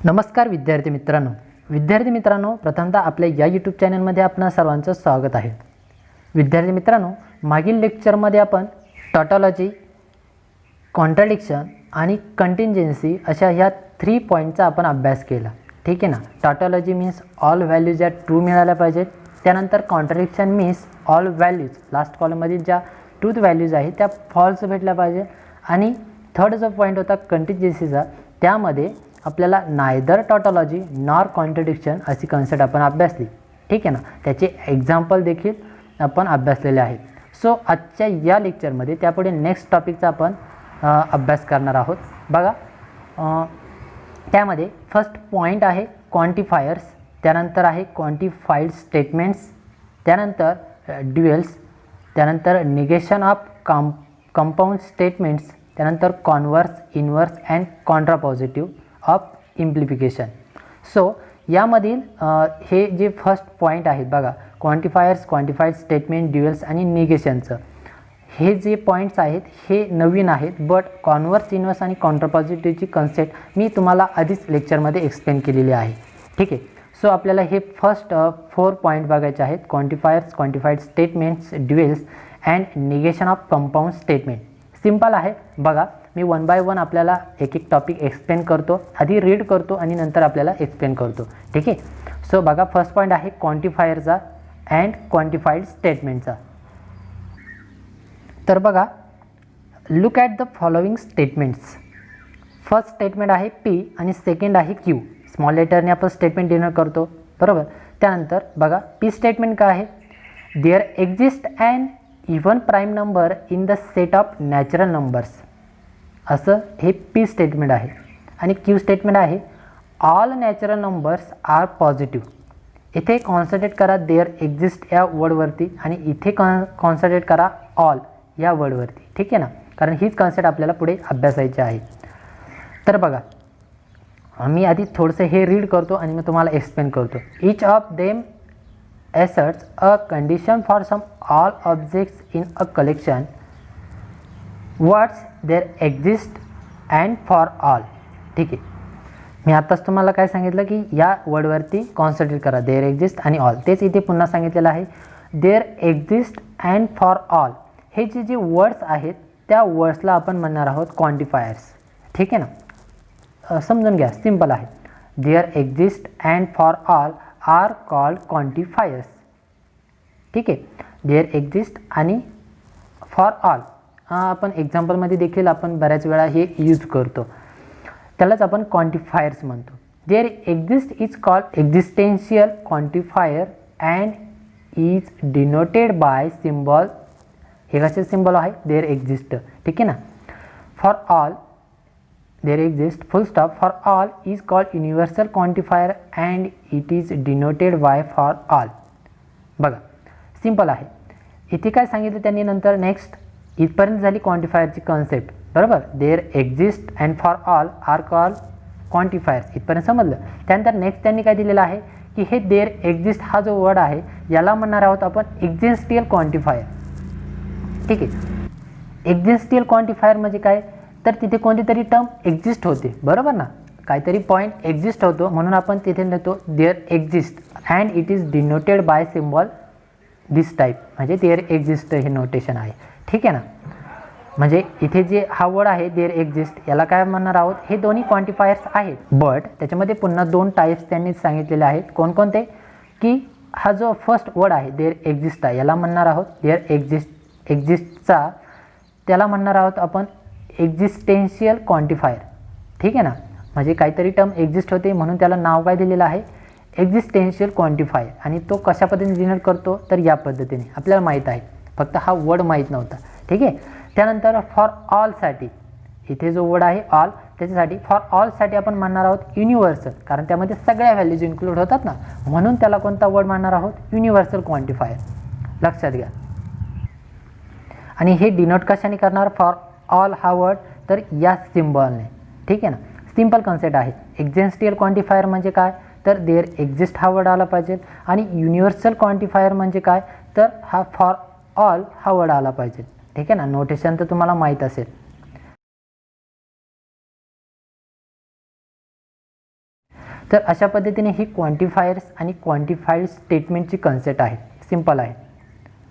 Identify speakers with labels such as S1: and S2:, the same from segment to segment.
S1: नमस्कार विद्यार्थी मित्रांनो प्रथमतः आपल्या या यूट्यूब चॅनलमध्ये आपणा सर्वांचं स्वागत आहे। विद्यार्थी मित्रांनो, मागील लेक्चरमध्ये आपण टॉटॉलॉजी, कॉन्ट्राडिक्शन आणि कंटिंजन्सी अशा ह्या 3 पॉइंटचा आपण अभ्यास केला। ठीक आहे ना। टॉटॉलॉजी मीन्स ऑल व्हॅल्यूज या ट्रू मिळाल्या पाहिजेत। त्यानंतर contradiction means all values last कॉलममध्ये ज्या ट्रूथ व्हॅल्यूज आहेत त्या फॉल्स भेटल्या पाहिजे। आणि थर्ड जो पॉइंट होता कंटिंजन्सीचा, त्यामध्ये आपल्याला नायदर टॉटॉलॉजी नॉर कॉन्ट्राडिक्शन अशी कन्सेप्ट आपण अभ्यासली। ठीक आहे ना। त्याचे एक्झाम्पल देखील आपण अभ्यासलेले आहेत। सो आजच्या या लेक्चरमध्ये त्यापुढे नेक्स्ट टॉपिकचा आपण अभ्यास करणार आहोत। बघा, त्यामध्ये फर्स्ट पॉइंट आहे क्वांटिफायर्स, त्यानंतर आहे क्वांटिफाईड स्टेटमेंट्स, त्यानंतर ड्युएल्स, त्यानंतर निगेशन ऑफ कंपाऊंड स्टेटमेंट्स, त्यानंतर converse, inverse and contrapositive of implication. So यामधील हे जे फर्स्ट पॉइंट आहेत बघा, क्वांटिफायर्स, क्वांटिफाईड स्टेटमेंट, ड्युएल्स आणि निगेशनचं हे जे पॉईंट्स आहेत हे नवीन आहेत। बट कॉन्व्हर्स, इन्व्हर्स आणि कॉन्ट्रापॉझिटिव्हची कन्सेप्ट मी तुम्हाला आधीच लेक्चरमध्ये एक्सप्लेन केलेली आहे। ठीक आहे। सो आपल्याला हे फर्स्ट 4 पॉईंट बघायचे आहेत, quantifiers, quantified statements, duals and negation of compound statement. Simple आहे बघा, मी 1 बाय 1 आपल्याला एक टॉपिक एक्सप्लेन करतो, आधी रीड करतो आणि नंतर आपल्याला एक्सप्लेन करतो। ठीक आहे। सो बघा, फर्स्ट पॉइंट आहे क्वांटिफायरचा अँड क्वांटिफाईड स्टेटमेंटचा। तर बघा, look at the following statements. First statement आहे P आणि सेकंड आहे Q। स्मॉल लेटरने आपण स्टेटमेंट डिनोट करतो, बरोबर। त्यानंतर बघा, P स्टेटमेंट काय आहे, there exist an even prime number in the set of natural numbers, असं हे P स्टेटमेंट आहे। आणि Q स्टेटमेंट आहे all natural numbers are positive. इथे कॉन्सन्ट्रेट करा देअर एक्झिस्ट या वर्डवरती आणि इथे कॉन्सन्ट्रेट करा ऑल या वर्डवरती। ठीक आहे ना, कारण हीच कॉन्सेप्ट आपल्याला पुढे अभ्यासायची आहे। तर बघा, मी आधी थोडंसं हे रीड करतो आणि मग तुम्हाला एक्सप्लेन करतो। Each of them asserts a condition for some all objects in a collection words there exist and for all। ठीक आहे। मी आताच तुम्हाला काय सांगितलं की या वर्डवरती कॉन्सन्ट्रेट करा, देअर एक्झिस्ट आणि ऑल। तेच इथे पुन्हा सांगितलेलं आहे, there exist and for all. हे जे वर्ड्स आहेत त्या वर्ड्सला आपण म्हणणार आहोत क्वांटिफायर्स। ठीक आहे ना, समजून घ्या, सिंपल आहे। There exist and for all are called quantifiers. ठीक आहे। देअर एक्झिस्ट आणि फॉर ऑल आपण एक्झाम्पलमध्ये देखील आपण बऱ्याच वेळा हे यूज करतो, त्यालाच आपण क्वांटिफायर्स म्हणतो। There exist is called existential quantifier and is denoted by symbol. हे कसे सिम्बॉल आहे, देअर एक्झिस्ट। ठीक आहे ना। For all there exists full stop for all is called universal quantifier and it is denoted by for all। बघा, simple आहे। इथे काय सांगितलं त्यांनी नंतर, नेक्स्ट इथपर्यंत झाली क्वांटिफायरची कन्सेप्ट, बरोबर। There exist and for all are called quantifiers, इथपर्यंत समजलं। त्यानंतर नेक्स्ट त्यांनी काय दिलेलं आहे की हे देअर एक्झिस्ट हा जो वर्ड आहे याला म्हणणार आहोत आपण एक्झिस्टियल क्वांटिफायर। ठीक आहे। एक्झिस्टियल क्वांटिफायर म्हणजे काय, तर तिथे कोणती तरी टर्म एक्झिस्ट होते, बरोबर ना, काहीतरी पॉईंट एक्झिस्ट होतो म्हणून आपण तिथे लिहितो there exist and it is denoted by symbol this type, म्हणजे देअर एक्झिस्ट हे नोटेशन आहे। ठीक आहे ना। म्हणजे इथे जे हा वर्ड आहे देअर एक्झिस्ट याला काय म्हणणार आहोत, हे दोन्ही क्वांटिफायर्स आहेत। बट त्याच्यामध्ये पुन्हा 2 टाईप्स त्यांनी सांगितलेले आहेत। कोणकोणते, की हा जो फर्स्ट वर्ड आहे देअर एक्झिस्ट आहे याला म्हणणार आहोत देअर एक्झिस्टचा त्याला म्हणणार आहोत आपण एक्झिस्टेन्शियल क्वांटिफायर। ठीक आहे ना, म्हणजे काहीतरी टर्म एक्झिस्ट होते म्हणून त्याला नाव काय दिलेलं आहे, एक्झिस्टेन्शियल क्वांटिफायर। आणि तो कशा पद्धतीने डिनोट करतो, तर या पद्धतीने आपल्याला माहीत आहे, फक्त हा वर्ड माहीत नव्हता। ठीक आहे। त्यानंतर फॉर ऑलसाठी, इथे जो वर्ड आहे ऑल त्याच्यासाठी, फॉर ऑलसाठी आपण म्हणणार आहोत युनिव्हर्सल, कारण त्यामध्ये सगळ्या व्हॅल्यूज इन्क्लूड होतात ना, म्हणून त्याला कोणता वर्ड म्हणणार आहोत, युनिव्हर्सल क्वांटिफायर। लक्षात घ्या। आणि हे डिनोट कशाने करणार, फॉर ऑल हा वर्ड, तर या सिम्बॉलने। ठीक आहे ना, सिंपल कन्सेप्ट आहे। एक्झिस्टियल क्वांटिफायर म्हणजे काय, तर देअर एक्झिस्ट हा वर्ड आला पाहिजे। आणि युनिव्हर्सल क्वांटिफायर म्हणजे काय, तर हा फॉर ऑल हा वर्ड आला पाहिजे। ठीक आहे ना, नोटेशन तर तुम्हाला माहीत असेल। तर अशा पद्धतीने ही क्वांटिफायर्स आणि क्वांटिफाईड स्टेटमेंटची कन्सेप्ट आहे, सिंपल आहे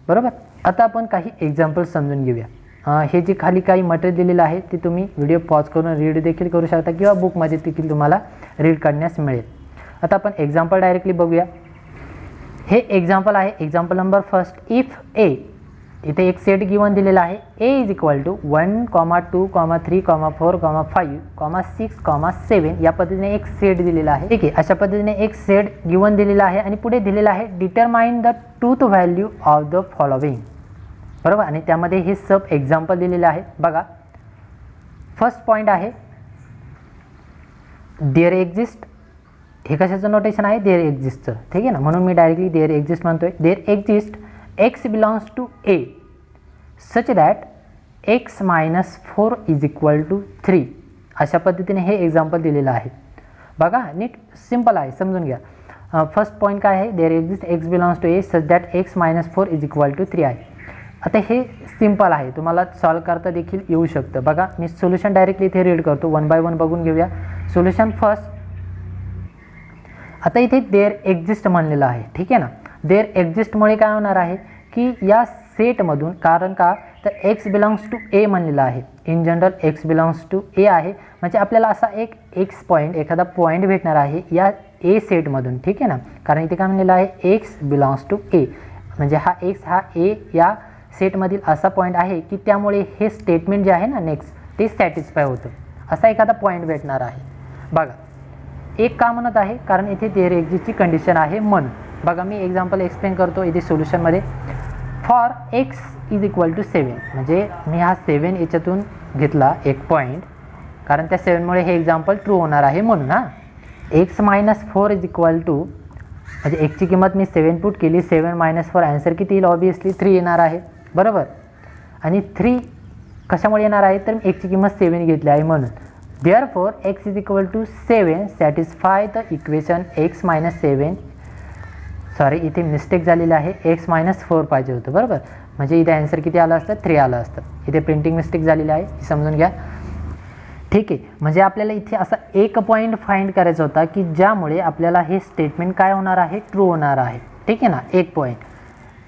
S1: बरोबर. आता आपण काही एक्झाम्पल समजून घेऊया. हे जे खाली काही मटेरियल दिलेलं आहे ते तुम्ही व्हिडिओ पॉज करून रीड देखील करू शकता किंवा बुकमध्ये देखील तुम्हाला रीड करण्यास मिळेल. आता आपण एक्झाम्पल डायरेक्टली बघूया. हे एक्झाम्पल आहे एक्झाम्पल नंबर फर्स्ट. इफ ए, इथे एक सेट गिवन दिलेला आहे. ए इज इक्वल टू 1, 2, 3, 4, 5, 6, 7 या पद्धतीने एक सेट दिलेला आहे. ठीक आहे, अशा पद्धतीने एक सेट गिवन दिलेला आहे आणि पुढे दिलेला आहे determine the truth value of the following बरोबर. आणि त्यामध्ये हे सब एक्झाम्पल दिलेले आहे. बघा फर्स्ट पॉईंट आहे देअर एक्झिस्ट. हे कशाचं नोटेशन आहे? देअर एक्झिस्टचं. ठीक आहे ना, म्हणून मी डायरेक्टली देअर एक्झिस्ट म्हणतोय. There exist x belongs to a such that x minus 4 is equal to 3. अशा पद्धतीने हे एक्झाम्पल दिलेलं आहे. बघा नीट सिंपल आहे, समजून घ्या. फर्स्ट पॉईंट काय आहे? There exist x belongs to a such that x minus 4 is equal to 3 आहे. आता हे सिंपल आहे, तुम्हाला सॉल्व करता देखील येऊ शकतं. बघा मी सोल्युशन डायरेक्टली इथे रीड करतो, 1 बाय 1 बघून घेऊया. Solution first. आता इथे देअर एक्झिस्ट म्हणलेलं आहे. ठीक आहे ना, देअर एक्झिस्टमुळे काय होणार आहे की या सेटमधून, कारण का तर एक्स बिलॉंग्स टू ए म्हणलेलं आहे. In general X belongs to A आहे, म्हणजे आपल्याला असा एक एक्स पॉईंट, एखादा पॉईंट भेटणार आहे या ए सेटमधून. ठीक आहे ना, कारण इथे काय म्हणलेलं आहे? एक्स बिलॉंग्स टू ए, म्हणजे हा एक्स हा ए या सेटमधील असा पॉईंट आहे की त्यामुळे हे स्टेटमेंट जे आहे ना नेक्स्ट ते सॅटिस्फाय होतं. असा एखादा पॉईंट भेटणार आहे. बघा एक का म्हणत आहे? कारण इथे देअर एक्झिस्टची कंडिशन आहे म्हणून. बघा मी एक्झाम्पल एक्सप्लेन करतो इथे सोल्युशनमध्ये. For x is equal to 7, म्हणजे मी हा 7 याच्यातून घेतला एक पॉईंट, कारण त्या 7मुळे हे एक्झाम्पल ट्रू होणार आहे म्हणून. X minus 4 is equal to, म्हणजे एक्सची किंमत मी 7 पुट केली. 7 मायनस 4 ॲन्सर किती येईल? ऑब्वियसली 3 येणार आहे बरोबर. आणि 3 कशामुळे येणार आहे? तर एक्सची किंमत 7 घेतली आहे म्हणून. Therefore x is equal to 7 satisfy the equation x minus 7. Sorry इथे मिस्टेक झालेली आहे, एक्स मायनस 4 पाहिजे होतं बरोबर. म्हणजे इथे ॲन्सर किती आलं असतं? 3 आलं असतं. इथे प्रिंटिंग मिस्टेक झालेली आहे, ही समजून घ्या. ठीक आहे, म्हणजे आपल्याला इथे असा एक पॉईंट फाइंड करायचा होता की ज्यामुळे आपल्याला हे स्टेटमेंट काय होणार आहे? ट्रू होणार आहे. ठीक आहे ना, एक पॉईंट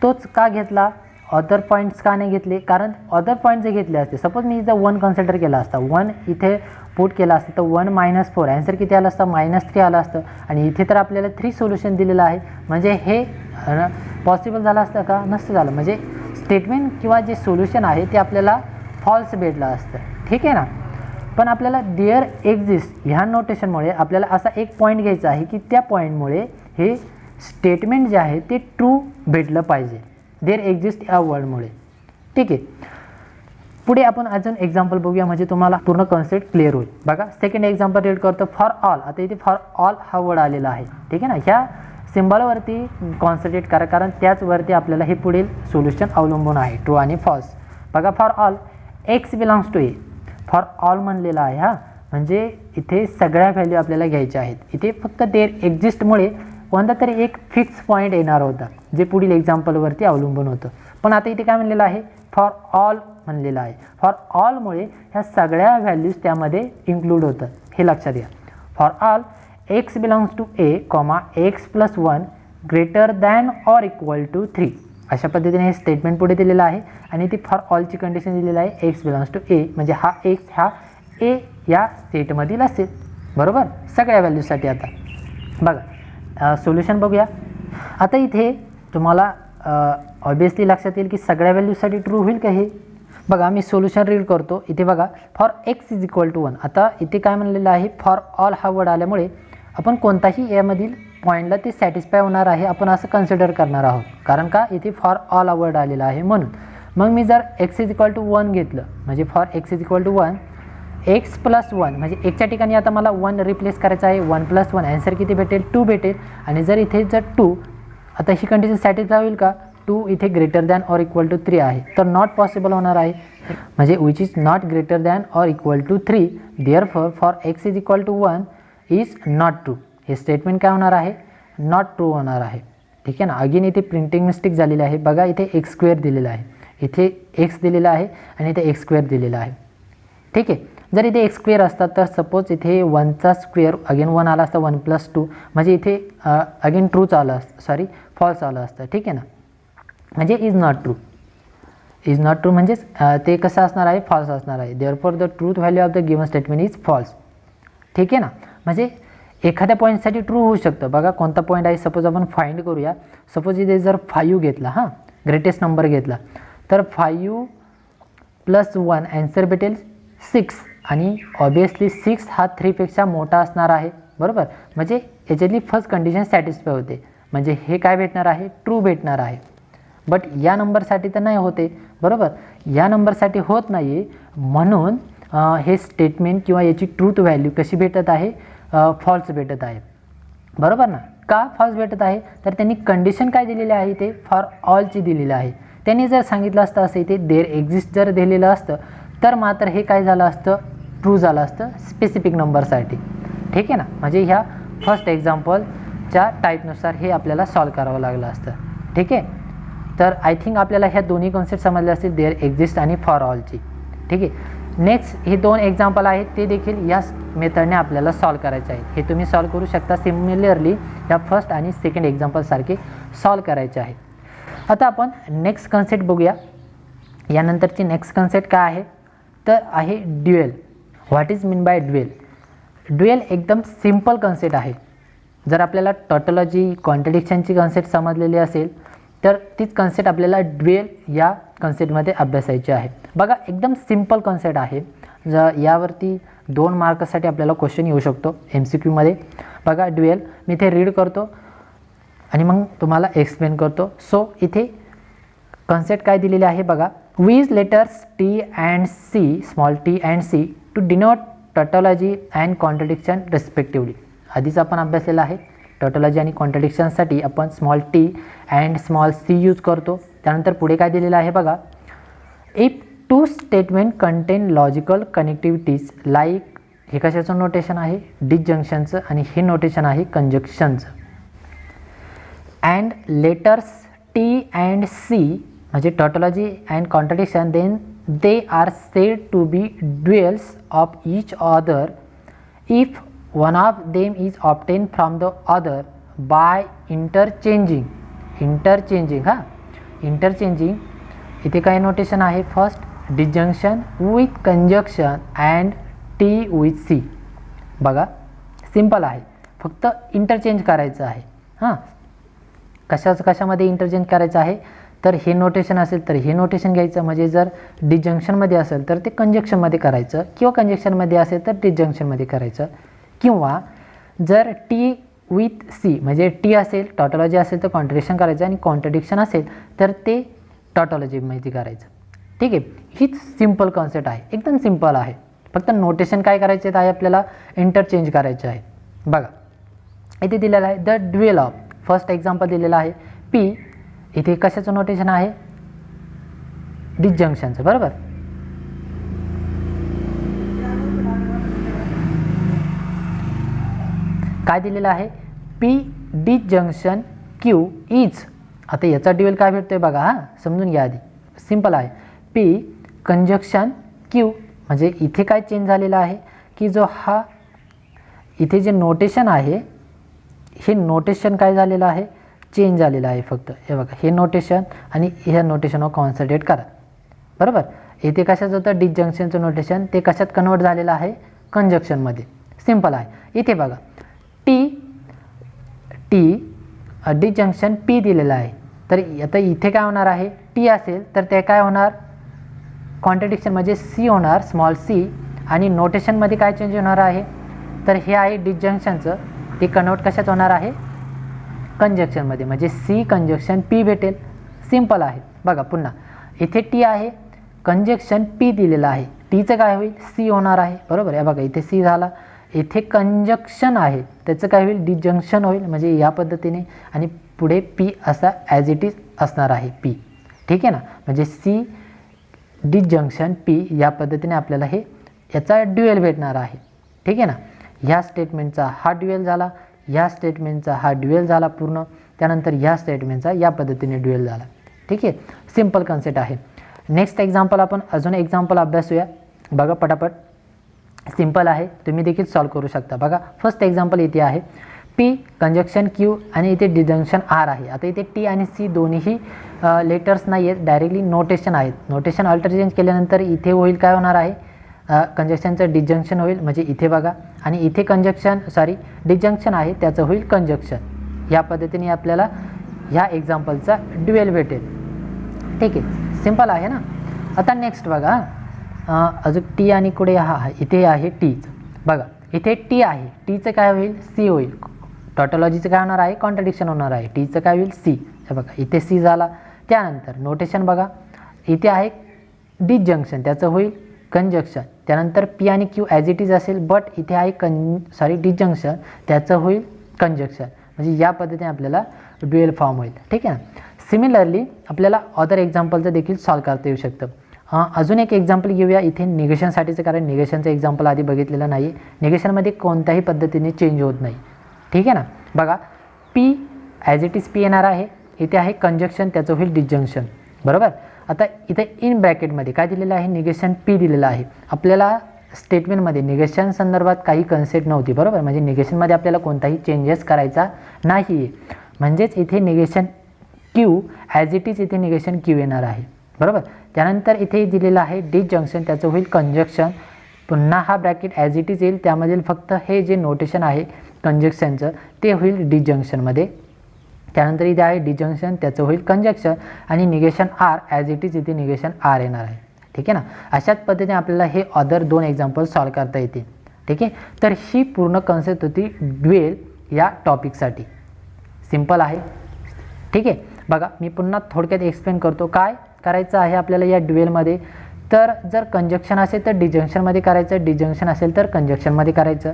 S1: तोच का घेतला? अदर पॉईंट्स का नाही घेतले? कारण अदर पॉईंट जे घेतले असते, सपोज मी इथं 1 कन्सिडर केला असता, 1 इथे पुट केला असतं तर 1 मायनस 4 ॲन्सर किती आलं असतं? -3 आलं असतं. आणि इथे तर आपल्याला 3 सोल्युशन दिलेलं आहे, म्हणजे हे पॉसिबल झालं असतं का? नसतं झालं. म्हणजे स्टेटमेंट किंवा जे सोल्युशन आहे ते आपल्याला फॉल्स भेटलं असतं. ठीक आहे ना, पण आपल्याला देअर एक्झिस्ट ह्या नोटेशनमुळे आपल्याला असा एक पॉईंट घ्यायचा आहे की त्या पॉईंटमुळे हे स्टेटमेंट जे आहे ते ट्रू भेटलं पाहिजे देअर एक्झिस्ट या वर्डमुळे. ठीक आहे, पुढे आपण अजून एक्झाम्पल बघूया, म्हणजे तुम्हाला पूर्ण कन्सेप्ट क्लिअर होईल. बघा सेकंड एक्झाम्पल रीड करतो. For all. आता इथे फॉर ऑल हा वर्ड आलेला आहे. ठीक आहे ना, ह्या सिम्बॉलवरती कॉन्सन्ट्रेट करा, कारण त्याचवरती आपल्याला हे पुढील सोल्युशन अवलंबून आहे, ट्रू आणि फॉल्स. बघा for all x belongs to A. For all म्हणलेला आहे हा, म्हणजे इथे सगळ्या व्हॅल्यू आपल्याला घ्यायच्या आहेत. इथे फक्त देअर एक्झिस्टमुळे कोणता तरी एक फिक्स पॉईंट येणार होता जे पुढील एक्झाम्पलवरती अवलंबून होतं. पण आता इथे काय म्हणलेलं आहे? फॉर ऑल म्हणलेलं आहे. फॉर ऑलमुळे ह्या सगळ्या व्हॅल्यूज त्यामध्ये इन्क्लूड होतं, हे लक्षात घ्या. For all x belongs to A comma x plus 1 greater than or equal to 3. अशा पद्धतीने हे स्टेटमेंट पुढे दिलेलं आहे आणि ती फॉर ऑलची कंडिशन दिलेली आहे एक्स बिलॉंग्स टू ए, म्हणजे हा एक्स हा ए या सेटमधील असेल बरोबर सगळ्या व्हॅल्यूसाठी. आता बघा सोल्युशन बघूया. आता इथे तुम्हाला ऑब्वियसली लक्षात येईल की सगळ्या व्हॅल्यूसाठी ट्रू होईल का हे. बघा मी सोल्युशन रीड करतो. इथे बघा for x is equal to 1. आता इथे काय म्हणलेलं आहे? फॉर ऑल हा वर्ड आल्यामुळे आपण कोणताही यामधील पॉईंटला ते सॅटिस्फाय होणार आहे आपण असं कन्सिडर करणार आहोत, कारण का इथे फॉर ऑल हा वर्ड आलेला आहे म्हणून. मग मी जर एक्स इज इक्वल टू 1 घेतलं, म्हणजे for x is equal to 1 x plus 1, म्हणजे एक्सच्या ठिकाणी आता मला 1 रिप्लेस करायचं आहे. 1 प्लस 1 ॲन्सर किती भेटेल? 2 भेटेल. आणि जर इथे जर 2, आता ही कंडिशन सॅटिस्फाय होईल का? 2 इथे greater than or equal to 3 आहे, तर नॉट पॉसिबल होणार आहे, म्हणजे which is not greater than or equal to 3. Therefore for x is equal to 1 is not true. हे स्टेटमेंट काय होणार आहे? नॉट ट्रू होणार आहे. ठीक आहे ना. अगेन इथे प्रिंटिंग मिस्टेक झालेली आहे. बघा इथे एक्स स्क्वेअर दिलेला आहे, इथे एक्स दिलेला आहे आणि इथे एक्स स्क्वेअर दिलेला आहे. ठीक आहे, जर इथे एक्स स्क्वेअर असतात तर सपोज इथे 1चा स्क्वेअर अगेन 1 आला असता 1 + 2 म्हणजे इथे अगेन ट्रूच आलं असतं, सॉरी फॉल्स आलं असतं, ठीक आहे ना. म्हणजे इज नॉट ट्रू म्हणजेच ते कसं असणार आहे, फॉल्स असणार आहे. Therefore the truth value of the given statement is false, ठीक आहे ना. म्हणजे एखाद्या पॉईंटसाठी ट्रू होऊ शकतं. बघा कोणता पॉईंट आहे, सपोज आपण फाइंड करूया. सपोज इथे जर 5 घेतला, हां ग्रेटेस्ट नंबर घेतला, तर 5 + 1 ॲन्सर भेटेल 6 आणि ऑब्वियसली 6 हा 3 पेक्षा मोठा असणार आहे, बरोबर. म्हणजे याच्यातली फर्स्ट कंडिशन सॅटिस्फाय होते, म्हणजे हे काय भेटणार आहे, ट्रू भेटणार आहे. बट या नंबरसाठी तर नाही होते, बरोबर. या नंबरसाठी होत नाही आहे, म्हणून हे स्टेटमेंट किंवा याची ट्रूथ व्हॅल्यू कशी भेटत आहे, फॉल्स भेटत आहे, बरोबर ना. का फॉल्स भेटत आहे, तर त्यांनी कंडिशन काय दिलेली आहे, ते फॉर ऑलची दिलेली आहे. त्यांनी जर सांगितलं असतं असं इथे देअर एक्झिस्ट जर दिलेलं असतं तर मात्र हे काय झालं असतं, ट्रू झालं असतं स्पेसिफिक नंबरसाठी, ठीक आहे ना. म्हणजे ह्या फर्स्ट एक्झाम्पलच्या टाईपनुसार हे आपल्याला सॉल्व करावं लागलं असतं, ठीक आहे. तर आय थिंक आपल्याला ह्या दोन्ही कॉन्सेप्ट समजले असतील, देअर एक्झिस्ट आणि फॉर ऑलची, ठीक आहे. नेक्स्ट हे 2 एक्झाम्पल आहेत, ते देखील याच मेथडने आपल्याला सॉल्व करायचे आहेत. हे तुम्ही सॉल्व करू शकता सिमिलरली या फर्स्ट आणि सेकंड एक्झाम्पलसारखे सॉल्व करायचे आहे. आता आपण नेक्स्ट कन्सेप्ट बघूया. यानंतरची नेक्स्ट कन्सेप्ट काय आहे, तर आहे dual. What is mean by dual. Dual एकदम सिम्पल कन्सेप्ट आहे. जर आपल्याला टॉटॉलॉजी कॉन्ट्रडिक्शनची कन्सेप्ट समजलेली असेल तर तीच कन्सेप्ट आपल्याला ड्युएल या कन्सेप्टमध्ये अभ्यासायची आहे. बघा एकदम सिम्पल कन्सेप्ट आहे. यावरती 2 मार्कसाठी आपल्याला क्वेश्चन येऊ शकतो MCQ मध्ये. बघा ड्युएल मी इथे रीड करतो आणि मग तुम्हाला एक्सप्लेन करतो. सो इथे कन्सेप्ट काय दिलेले आहे बघा. We use letters T and C, small t and C to denote tautology and contradiction respectively. आधीच आपण अभ्यासलेला आहे. टॉटॉलॉजी आणि कॉन्ट्रडिक्शनसाठी आपण small t and small c use करतो. त्यानंतर पुढे काय दिलेलं आहे बघा. If 2 statement contain logical connectivities like, हे कशाचं नोटेशन आहे, डिसजंक्शनचं, आणि हे नोटेशन आहे कंजक्शनचं. And letters T and C म्हणजे tautology and contradiction, then they R sed to be duals of each other if one of them is obtained from the other by interchanging. इथे काय notation आहे, first disjunction with conjunction and T with C. बघा simple आहे, फक्त interchange करायचं आहे. हां कशामध्ये इंटरचेंज करायचं आहे, तर हे नोटेशन असेल तर हे नोटेशन घ्यायचं. म्हणजे जर डिसजंक्शनमध्ये असेल तर ते कंजक्शनमध्ये करायचं, किंवा कंजक्शनमध्ये असेल तर डिसजंक्शनमध्ये करायचं, किंवा जर T with C म्हणजे T असेल टॉटॉलॉजी असेल तर कॉन्ट्रडिक्शन करायचं, आणि कॉन्ट्रडिक्शन असेल तर ते टॉटॉलॉजीमध्ये करायचं, ठीक आहे. हीच सिम्पल कॉन्सेप्ट आहे, एकदम सिम्पल आहे. फक्त नोटेशन काय करायचे आहे आपल्याला, इंटरचेंज करायचे आहे. बघा इथे दिलेलं आहे the dual of, first example दिलेलं आहे P. इथे कशाचं नोटेशन आहे, डिसजंक्शनचं, बरोबर. काय दिलेलं आहे, P डिसजंक्शन Q इज. आता याचा ड्युएल काय भेटतोय बघा, हां समजून घ्या आधी. सिम्पल आहे, P कंजक्शन Q. म्हणजे इथे काय चेंज झालेलं आहे की जो हा इथे जे नोटेशन आहे, हे नोटेशन काय झालेलं आहे, चेंज झालेलं आहे. फक्त हे बघा, हे नोटेशन आणि ह्या नोटेशनवर कॉन्सन्ट्रेट करा, बरोबर. इथे कशाचं होतं, डिसजंक्शनचं नोटेशन, ते कशात कन्वर्ट झालेलं आहे, कंजक्शनमध्ये. सिम्पल आहे. इथे बघा T डिसजंक्शन P दिलेलं आहे, तर आता इथे काय होणार आहे, T असेल तर ते काय होणार, कॉन्ट्रडिक्शन म्हणजे C होणार, स्मॉल c, आणि नोटेशनमध्ये काय चेंज होणार आहे, तर हे आहे डिसजंक्शनचं, ते कन्वर्ट कशात होणार आहे, कंजक्शनमध्ये. म्हणजे C कंजक्शन P भेटेल. सिम्पल आहे. बघा पुन्हा इथे T आहे, कंजक्शन P दिलेलं आहे, Tचं काय होईल, C होणार आहे, बरोबर आहे. बघा इथे C झाला, इथे कंजक्शन आहे त्याचं काय होईल, डिसजंक्शन होईल. म्हणजे या पद्धतीने, आणि पुढे P असा ॲज इट इज असणार आहे P, ठीक आहे ना. म्हणजे C डिसजंक्शन P या पद्धतीने आपल्याला हे याचा ड्युएल भेटणार आहे, ठीक आहे ना. ह्या स्टेटमेंटचा हा ड्युएल झाला, ह्या स्टेटमेंटचा हा ड्युएल झाला पूर्ण, त्यानंतर ह्या स्टेटमेंटचा या पद्धतीने ड्युएल झाला, ठीक आहे. सिम्पल कन्सेप्ट आहे. नेक्स्ट एक्झाम्पल आपण अजून एक्झाम्पल अभ्यासूया. बघा पटापट. सिंपल आहे, तुम्ही देखील सॉल्व करू शकता. बघा फर्स्ट एक्झाम्पल इथे आहे पी कंजक्शन क्यू आणि इथे डिजंक्शन आर आहे. आता इथे टी आणि सी दोन्हीही लेटर्स नाही आहेत, डायरेक्टली नोटेशन आहेत. नोटेशन अल्टरचेंज केल्यानंतर इथे होईल काय होणार आहे, कंजक्शनचं डिजंक्शन होईल, म्हणजे इथे बघा, आणि इथे डिजंक्शन आहे त्याचं होईल कंजक्शन. या पद्धतीने आपल्याला ह्या एक्झाम्पलचा ड्युएल भेटेल. ठीक आहे, सिंपल आहे ना. आता नेक्स्ट बघा, अजून टी आणि कुठे इथे आहे टीचं. बघा इथे टी आहे, टीचं काय होईल सी होईल. टॉटॉलॉजीचं काय होणार आहे, कॉन्ट्रडिक्शन होणार आहे. टीचं काय होईल सी. बघा इथे सी झाला. त्यानंतर नोटेशन बघा इथे आहे डिजंक्शन, त्याचं होईल कंजक्शन. त्यानंतर पी आणि क्यू ॲज इट इज असेल, बट इथे आहे डिजंक्शन, त्याचं होईल कंजक्शन. म्हणजे या पद्धतीने आपल्याला ड्युएल फॉर्म होईल. ठीक आहे ना. सिमिलरली आपल्याला अदर एक्झाम्पलचं देखील सॉल्व करता येऊ शकतं. अजून एक एक्झाम्पल घेऊया इथे निगेशनसाठीचं, कारण निगेशनचं एक्झाम्पल आधी बघितलेलं नाही. निगेशनमध्ये कोणत्याही पद्धतीने चेंज होत नाही. ठीक आहे ना. बघा P as it is P येणार आहे, इथे आहे कंजक्शन, त्याचं होईल डिजंक्शन. बरोबर. आता इथे इन ब्रॅकेटमध्ये काय दिलेलं आहे, निगेशन पी दिलेलं आहे. आपल्याला स्टेटमेंटमध्ये निगेशन संदर्भात काही कन्सेप्ट नव्हती. बरोबर, म्हणजे निगेशनमध्ये आपल्याला कोणताही चेंजेस करायचा नाही आहे. म्हणजेच इथे negation Q as it is इथे निगेशन क्यू येणार आहे. बरोबर. त्यानंतर इथे दिलेलं आहे डिजंक्शन, त्याचं होईल कंजक्शन. पुन्हा हा ब्रॅकेट ॲज इट इज येईल, त्यामधील फक्त हे जे नोटेशन आहे कंजक्शनचं ते होईल डिजंक्शनमध्ये. त्यानंतर इथे आहे डिजंक्शन, त्याचं होईल कंजक्शन, आणि negation r as it is इथे निगेशन आर येणार आहे. ठीक आहे ना. अशाच पद्धतीने आपल्याला हे अदर दोन एक्झाम्पल सॉल्व करता येते. ठीक आहे. तर ही पूर्ण कन्सेप्ट होती ड्युएल या टॉपिकसाठी. सिंपल आहे. ठीक आहे. बघा मी पुन्हा थोडक्यात एक्सप्लेन करतो काय करायचं आहे आपल्याला या ड्युएलमध्ये. तर जर कंजक्शन असेल तर डिजंक्शनमध्ये करायचं, डिजंक्शन असेल तर कंजक्शनमध्ये करायचं,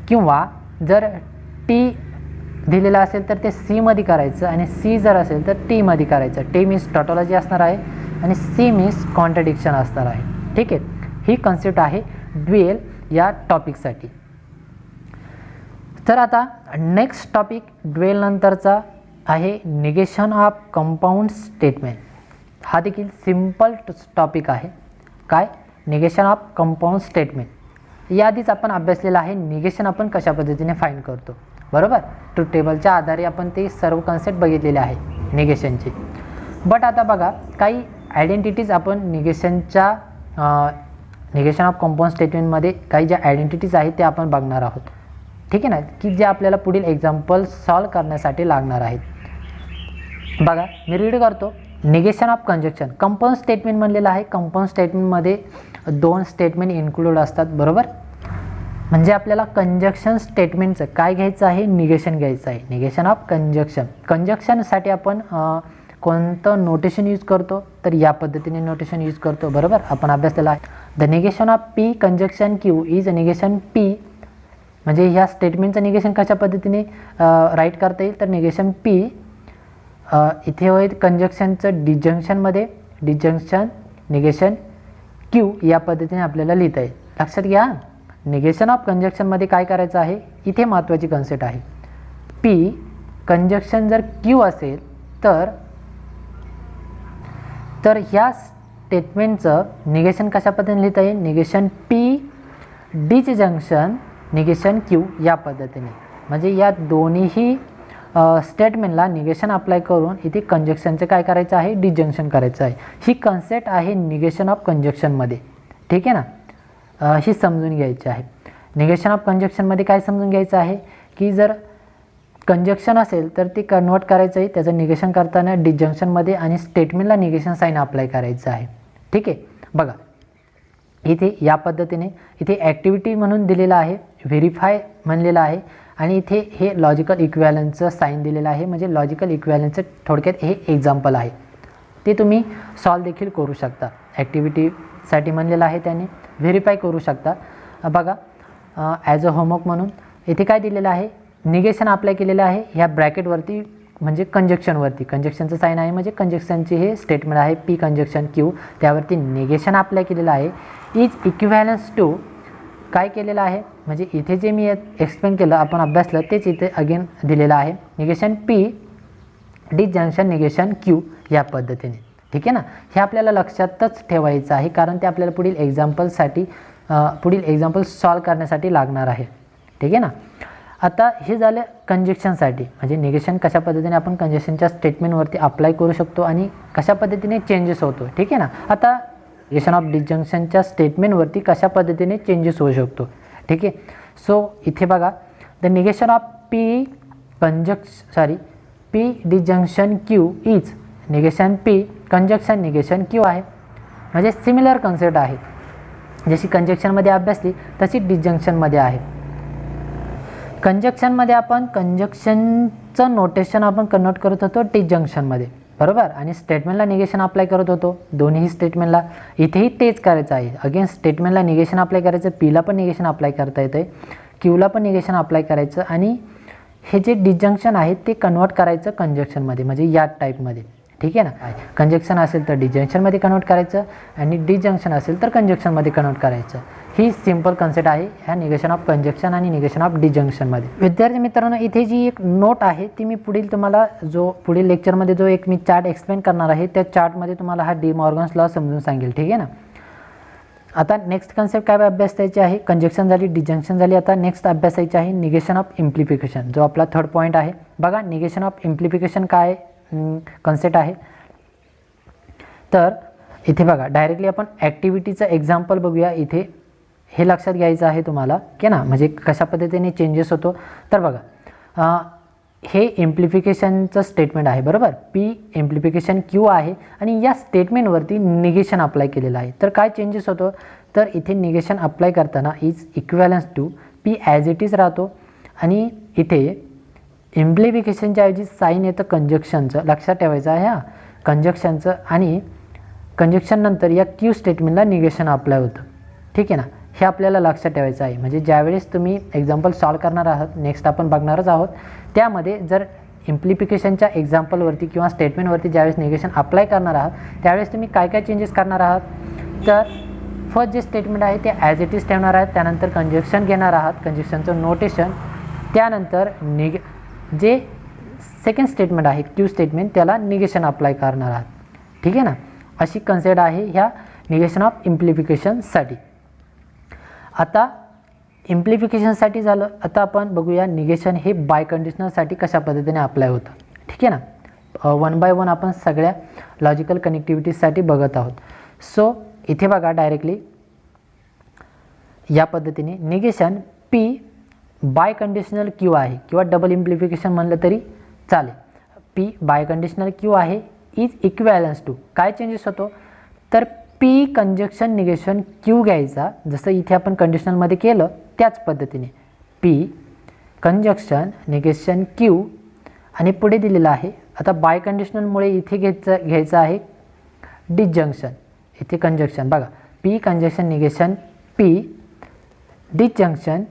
S1: किंवा जर टी दिलेलं असेल तर ते सीमध्ये करायचं, आणि सी जर असेल तर टीमध्ये करायचं. टी मीन्स टॉटॉलॉजी असणार आहे आणि सी मीन्स कॉन्ट्रडिक्शन असणार आहे. ठीक आहे. ही कन्सेप्ट आहे ड्युएल या टॉपिकसाठी. तर आता नेक्स्ट टॉपिक ड्युएल नंतरचा आहे निगेशन ऑफ कंपाऊंड स्टेटमेंट. हा देखील सिंपल टॉपिक आहे. काय, निगेशन ऑफ कंपाऊंड स्टेटमेंट. याआधीच आपण अभ्यासलेलं आहे निगेशन आपण कशा पद्धतीने फाइंड करतो. बरोबर, ट्रूथ टेबलच्या आधारे आपण ते सर्व कन्सेप्ट बघितलेले आहे निगेशनचे. बट आता बघा काही आयडेंटिटीज आपण निगेशन ऑफ कंपाऊंड स्टेटमेंटमध्ये काही ज्या आयडेंटिटीज आहेत त्या आपण बघणार आहोत. ठीक आहे ना, की जे आपल्याला पुढील एक्झाम्पल सॉल्व करण्यासाठी लागणार आहेत. बघा मी रीड करतो. Negation of conjunction compound statement म्हणलेलं आहे. कंपाऊंड स्टेटमेंटमध्ये दोन स्टेटमेंट इन्क्लूड असतात. बरोबर, म्हणजे आपल्याला कंजक्शन स्टेटमेंटचं काय घ्यायचं आहे, निगेशन घ्यायचं आहे. Negation of conjunction. कंजक्शनसाठी आपण कोणतं नोटेशन यूज करतो, तर या पद्धतीने नोटेशन यूज करतो. बरोबर, आपण अभ्यासलेला आहे. The negation of P conjunction Q is a negation P. म्हणजे ह्या स्टेटमेंटचं निगेशन कशा पद्धतीने राईट करता येईल, तर निगेशन पी इथे होईल कंजक्शनचं डिजंक्शनमध्ये, डिजंक्शन निगेशन क्यू या पद्धतीने आपल्याला लिहिता येईल. लक्षात घ्या, निगेशन ऑफ कंजक्शनमध्ये काय करायचं आहे, इथे महत्त्वाची कन्सेप्ट आहे. पी कंजक्शन जर क्यू असेल तर ह्या स्टेटमेंटचं निगेशन कशा पद्धतीने लिहिता येईल, negation P disjunction negation Q या पद्धतीने. म्हणजे या दोन्हीही स्टेटमेंटला निगेशन अप्लाय करून इथे कंजक्शनचं काय करायचं आहे, डिजंक्शन करायचं आहे. ही कन्सेप्ट आहे निगेशन ऑफ कंजक्शनमध्ये. ठीक आहे ना, ही समजून घ्यायची आहे. निगेशन ऑफ कंजक्शनमध्ये काय समजून घ्यायचं आहे, की जर कंजक्शन असेल तर ते कन्वर्ट करायचं आहे त्याचं निगेशन करताना डिजंक्शनमध्ये, आणि स्टेटमेंटला निगेशन साईन अप्लाय करायचं आहे. ठीक आहे. बघा इथे या पद्धतीने इथे ॲक्टिव्हिटी म्हणून दिलेलं आहे, व्हेरीफाय म्हणलेलं आहे, आणि इथे हे लॉजिकल इक्वॅलन्सचं साईन दिलेलं आहे. म्हणजे लॉजिकल इक्वॅलन्सचं थोडक्यात हे एक्झाम्पल आहे, ते तुम्ही सॉल्व देखील करू शकता. ॲक्टिव्हिटीसाठी म्हणलेलं आहे त्याने, व्हेरीफाय करू शकता. बघा ॲज अ होमवर्क म्हणून इथे काय दिलेलं आहे, निगेशन अप्लाय केलेलं आहे ह्या ब्रॅकेटवरती, म्हणजे कंजक्शनवरती. कंजक्शनचं साईन आहे म्हणजे कंजक्शनचे हे स्टेटमेंट आहे पी कंजक्शन क्यू, त्यावरती निगेशन अप्लाय केलेलं आहे. इज इक्विव्हॅलन्स टू काय केलेलं आहे, म्हणजे इथे जे मी एक्सप्लेन केलं आपण अभ्यासलं तेच इथे अगेन दिलेलं आहे, negation P disjunction negation Q या पद्धतीने. ठीक आहे ना, हे आपल्याला लक्षातच ठेवायचं आहे, कारण ते आपल्याला पुढील एक्झाम्पलसाठी पुढील एक्झाम्पल सॉल्व करण्यासाठी लागणार आहे. ठीक आहे ना. आता हे झालं कंजक्शनसाठी, म्हणजे निगेशन कशा पद्धतीने आपण कंजक्शनच्या स्टेटमेंटवरती अप्लाय करू शकतो आणि कशा पद्धतीने चेंजेस होतो. ठीक आहे ना. आता निगेशन ऑफ डिजंक्शनच्या स्टेटमेंटवरती कशा पद्धतीने चेंजेस होऊ शकतो. ठीक आहे. सो इथे बघा, the negation of P disjunction Q is negation P conjunction negation Q आहे. म्हणजे सिमिलर कन्सेप्ट आहे, जशी कंजक्शनमध्ये अभ्यासली तशी डिजंक्शनमध्ये आहे. कंजक्शनमध्ये आपण कंजक्शनचं नोटेशन आपण कन्वर्ट करत होतो डिजंक्शनमध्ये, बरोबर, आणि स्टेटमेंटला निगेशन अप्लाय करत होतो दोन्ही स्टेटमेंटला. इथेही तेच करायचं आहे. अगेन स्टेटमेंटला निगेशन अप्लाय करायचं, पीला पण निगेशन अप्लाय करता येतं आहे, क्यूला पण निगेशन अप्लाय करायचं, आणि हे जे डिजंक्शन आहे ते कन्वर्ट करायचं कंजक्शनमध्ये, म्हणजे या टाईपमध्ये. ठीक आहे ना. कंजक्शन असेल तर डिजंक्शनमध्ये कन्वर्ट करायचं आणि डिजंक्शन असेल तर कंजक्शनमध्ये कन्वर्ट करायचं. ही सिंपल कन्सेप्ट आहे ह्या निगेशन ऑफ कंजक्शन आणि निगेशन ऑफ डिजंक्शनमध्ये. विद्यार्थी मित्रांनो, इथे जी एक नोट आहे ती मी पुढील तुम्हाला पुढील लेक्चरमध्ये जो एक मी चार्ट एक्सप्लेन करणार आहे त्या चार्टमध्ये तुम्हाला हा डी मॉर्गन्स लॉ समजून सांगेल. ठीक आहे ना. आता नेक्स्ट कन्सेप्ट काय अभ्यासायची आहे, कंजक्शन झाली, डिजंक्शन झाली. आता नेक्स्ट अभ्यासायची आहे निगेशन ऑफ इम्प्लिफिकेशन, जो आपला थर्ड पॉईंट आहे. बघा, निगेशन ऑफ इम्प्लिफिकेशन काय कन्सेप्ट आहे. तर इथे बघा, डायरेक्टली आपण ॲक्टिव्हिटीचं एक्झाम्पल बघूया. इथे हे लक्षात घ्यायचं आहे तुम्हाला की ना, म्हणजे कशा पद्धतीने चेंजेस होतो. तर बघा, हे इम्प्लिफिकेशनचं स्टेटमेंट आहे, बरोबर. पी इम्प्लिफिकेशन क्यू आहे आणि या स्टेटमेंटवरती निगेशन अप्लाय केलेलं आहे. तर काय चेंजेस होतो, तर इथे निगेशन अप्लाय करताना is equivalence to p as it is राहतो, आणि इथे इम्प्लिफिकेशनच्या ऐवजी साईन येतं कंजक्शनचं. लक्षात ठेवायचं आहे हा, कंजक्शनचं, आणि कंजक्शननंतर या क्यू स्टेटमेंटला निगेशन अप्लाय होतं. ठीक आहे ना. हे आपल्याला लक्षात ठेवायचं आहे. म्हणजे ज्यावेळेस तुम्ही एक्झाम्पल सॉल्व करणार आहात, नेक्स्ट आपण बघणारच आहोत, त्यामध्ये जर इम्प्लिफिकेशनच्या एक्झाम्पलवरती किंवा स्टेटमेंटवरती ज्यावेळेस निगेशन अप्लाय करणार आहात त्यावेळेस तुम्ही काय काय चेंजेस करणार आहात. तर फर्स्ट जे स्टेटमेंट आहे ते ॲज इट इज ठेवणार आहेत, त्यानंतर कंजक्शन घेणार आहात, कंजक्शनचं नोटेशन, त्यानंतर जे सेकंड स्टेटमेंट आहे क्यू स्टेटमेंट त्याला निगेशन अप्लाय करणार आहात. ठीक आहे ना. अशी कन्सेप्ट आहे ह्या निगेशन ऑफ इम्प्लिफिकेशनसाठी. आता इम्प्लिफिकेशनसाठी झालं. आता आपण बघूया निगेशन हे बाय कंडिशनलसाठी कशा पद्धतीने अप्लाय होतं. ठीक आहे ना. वन बाय वन आपण सगळ्या लॉजिकल कनेक्टिव्हिटीजसाठी बघत आहोत. सो इथे बघा, डायरेक्टली या पद्धतीने negation p biconditional q आहे, किंवा डबल इम्प्लिफिकेशन म्हणलं तरी चालेल. पी बाय कंडिशनल क्यू आहे इज इक्विव्हॅलन्स टू, काय चेंजेस होतो, तर पी कंजक्शन निगेशन क्यू घ्यायचा, जसं इथे आपण कंडिशनलमध्ये केलं त्याच पद्धतीने पी कंजक्शन निगेशन क्यू, आणि पुढे दिलेलं आहे. आता बाय कंडिशनलमुळे इथे घ्यायचं आहे डिजंक्शन, इथे कंजक्शन. बघा, P conjunction negation P disjunction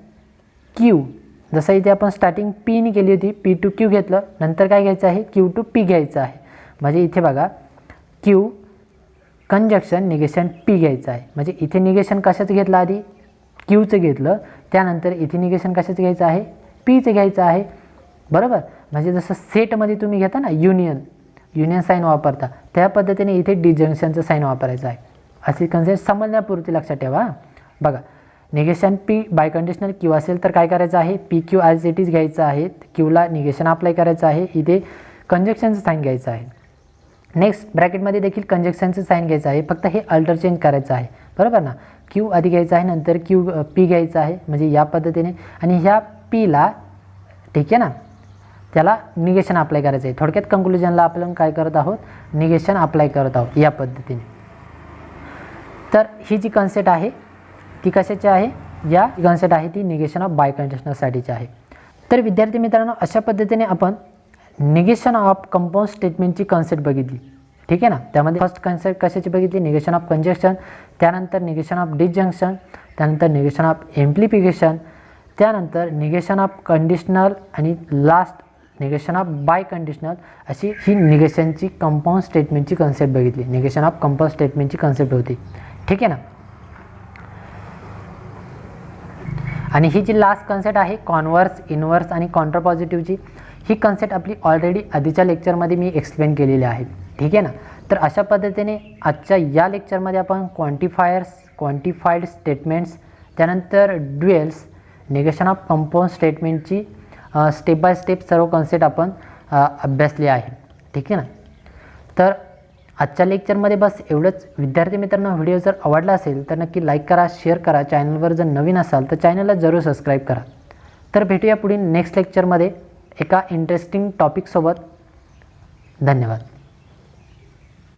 S1: Q, जसं इथे आपण स्टार्टिंग पीने केली होती, पी टू क्यू घेतलं, नंतर काय घ्यायचं आहे, क्यू टू पी घ्यायचं आहे. म्हणजे इथे बघा, क्यू कंजक्शन निगेशन पी घ्यायचं आहे. म्हणजे इथे निगेशन कशाचं घेतलं, आधी क्यूचं घेतलं, त्यानंतर इथे निगेशन कशाचं घ्यायचं आहे, पीचं घ्यायचं आहे, बरोबर. म्हणजे जसं सेटमध्ये तुम्ही घेता ना युनियन साईन वापरता, त्या पद्धतीने इथे डिजंक्शनचं साईन वापरायचं आहे. अशी कन्सेप्ट समजण्यापुरती लक्षात ठेवा. बघा, negation p biconditional q असेल तर काय करायचं आहे, p q as it is घ्यायचं आहे, क्यूला निगेशन अप्लाय करायचं आहे, इथे कंजक्शनचं साईन घ्यायचं आहे. नेक्स्ट ब्रॅकेटमध्ये देखील कंजक्शनचं साईन घ्यायचं आहे, फक्त हे अल्टर चेंज करायचं आहे, बरोबर ना. क्यू आधी घ्यायचं आहे, नंतर पी घ्यायचं आहे, म्हणजे या पद्धतीने, आणि ह्या पीला, ठीक आहे ना, त्याला निगेशन अप्लाय करायचं आहे. थोडक्यात कंक्लुजनला आपण काय करत आहोत, निगेशन अप्लाय करत आहोत या पद्धतीने. तर ही जी कन्सेप्ट आहे ती कशाची आहे, या कन्सेप्ट आहे ती निगेशन ऑफ बाय कंडिशनलसाठीची आहे. तर विद्यार्थी मित्रांनो, अशा पद्धतीने आपण निगेशन ऑफ कंपाऊंड स्टेटमेंटची कन्सेप्ट बघितली. ठीक आहे ना. त्यामध्ये फर्स्ट कन्सेप्ट कशाची बघितली, निगेशन ऑफ कंजक्शन, त्यानंतर निगेशन ऑफ डिजंक्शन, त्यानंतर निगेशन ऑफ इम्प्लिफिकेशन, त्यानंतर निगेशन ऑफ कंडिशनल, आणि last negation of biconditional. अशी ही निगेशनची कंपाऊंड स्टेटमेंटची कन्सेप्ट बघितली. निगेशन ऑफ कंपाऊंड स्टेटमेंटची कन्सेप्ट होती. ठीक आहे ना. आणि ही जी लास्ट कन्सेप्ट आहे कॉन्व्हर्स, इन्व्हर्स आणि कॉन्ट्रापॉझिटिव्हची, ही कन्सेप्ट आपली ऑलरेडी आधीच्या लेक्चरमध्ये मी एक्सप्लेन केलेली आहे. ठीक आहे ना. तर अशा पद्धतीने आजच्या या लेक्चरमध्ये आपण क्वांटिफाईड स्टेटमेंट्स, त्यानंतर ड्युएल्स, निगेशन ऑफ कंपाऊंड स्टेटमेंटची स्टेप बाय स्टेप सर्व कॉन्सेप्ट आपण अभ्यासले आहे. ठीक आहे ना. तर आजच्या लेक्चरमध्ये बस एवढंच. विद्यार्थी मित्रांनो, व्हिडिओ जर आवडला असेल तर नक्की लाईक करा, शेअर करा. चॅनलवर जर नवीन असाल तर चॅनलला जरूर सबस्क्राईब करा. तर भेटूया पुढील नेक्स्ट लेक्चरमध्ये एका इंटरेस्टिंग टॉपिकसोबत. धन्यवाद.